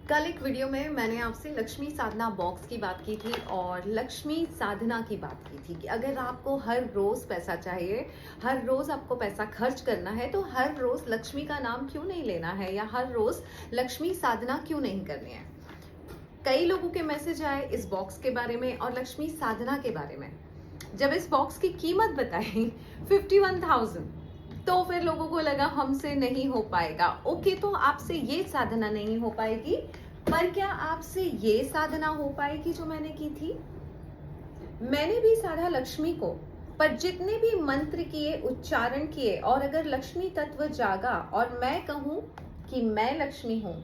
कल एक वीडियो में मैंने आपसे लक्ष्मी साधना बॉक्स की बात की थी और लक्ष्मी साधना की बात की थी कि अगर आपको हर रोज पैसा चाहिए, हर रोज आपको पैसा खर्च करना है, तो हर रोज लक्ष्मी का नाम क्यों नहीं लेना है या हर रोज लक्ष्मी साधना क्यों नहीं करनी है। कई लोगों के मैसेज आए इस बॉक्स के बारे में और लक्ष्मी साधना के बारे में। जब इस बॉक्स की कीमत बताई 51,000, तो फिर लोगों को लगा हमसे नहीं हो पाएगा। ओके, तो आपसे ये साधना नहीं हो पाएगी, पर क्या आपसे ये साधना हो पाएगी जो मैंने की थी? मैंने भी साधा लक्ष्मी को, पर जितने भी मंत्र किए, उच्चारण किए, और अगर लक्ष्मी तत्व जागा और मैं कहूं कि मैं लक्ष्मी हूं,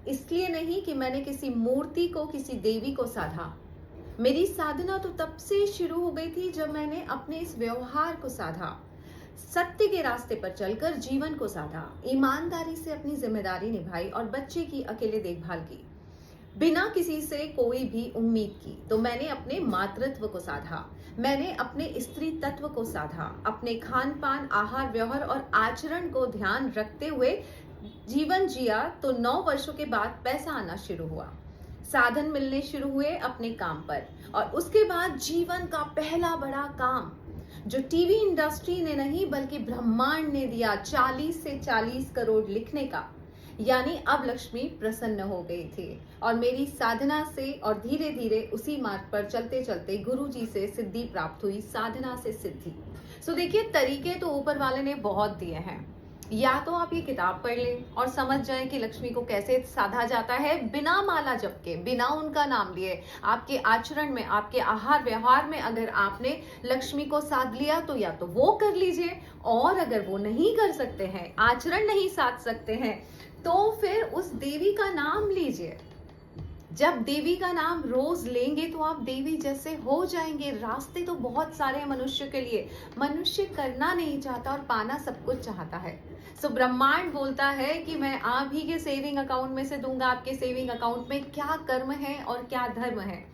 इसलिए नहीं कि मैंने किसी मूर्ति को, किसी देवी को साधा। मेरी साधना तो तब से शुरू हो गई थी जब मैंने अपने इस व्यवहार को साधा, सत्य के रास्ते पर चलकर जीवन को साधा, ईमानदारी से अपनी जिम्मेदारी निभाई और बच्चे की अकेले देखभाल की, बिना किसी से कोई भी उम्मीद की। तो मैंने अपने मातृत्व को साधा, मैंने अपने स्त्री तत्व को साधा, अपने खान पान, आहार, व्यवहार और आचरण को ध्यान रखते हुए जीवन जिया। तो 9 वर्षों के बाद पैसा आना शुरू हुआ, साधन मिलने शुरू हुए अपने काम पर, और उसके बाद जीवन का पहला बड़ा काम जो टीवी इंडस्ट्री ने नहीं बल्कि ब्रह्मांड ने दिया, 40 से 40 करोड़ लिखने का। यानी अब लक्ष्मी प्रसन्न हो गई थी और मेरी साधना से और धीरे धीरे उसी मार्ग पर चलते चलते गुरु जी से सिद्धि प्राप्त हुई, साधना से सिद्धि। सो देखिए, तरीके तो ऊपर वाले ने बहुत दिए हैं। या तो आप ये किताब पढ़ लें और समझ जाएं कि लक्ष्मी को कैसे साधा जाता है बिना माला जप के, बिना उनका नाम लिए। आपके आचरण में, आपके आहार व्यवहार में अगर आपने लक्ष्मी को साध लिया तो या तो वो कर लीजिए, और अगर वो नहीं कर सकते हैं, आचरण नहीं साध सकते हैं, तो फिर उस देवी का नाम लीजिए। जब देवी का नाम रोज लेंगे तो आप देवी जैसे हो जाएंगे। रास्ते तो बहुत सारे हैं मनुष्य के लिए, मनुष्य करना नहीं चाहता और पाना सब कुछ चाहता है। सो ब्रह्मांड बोलता है कि मैं आप ही के सेविंग अकाउंट में से दूंगा। आपके सेविंग अकाउंट में क्या कर्म है और क्या धर्म है,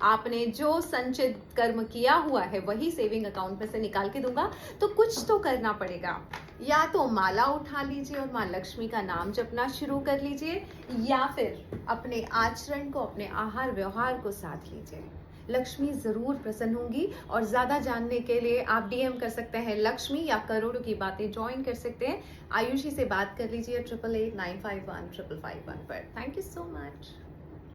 आपने जो संचित कर्म किया हुआ है वही सेविंग अकाउंट में से निकाल के दूंगा। तो कुछ तो करना पड़ेगा। या तो माला उठा लीजिए और मां लक्ष्मी का नाम जपना शुरू कर लीजिए, या फिर अपने आचरण को, अपने आहार व्यवहार को साध लीजिए। लक्ष्मी जरूर प्रसन्न होंगी। और ज्यादा जानने के लिए आप डीएम कर सकते हैं लक्ष्मी, या करोड़ों की बातें ज्वाइन कर सकते हैं। आयुषी से बात कर लीजिए 8889515551 पर। Thank you so much.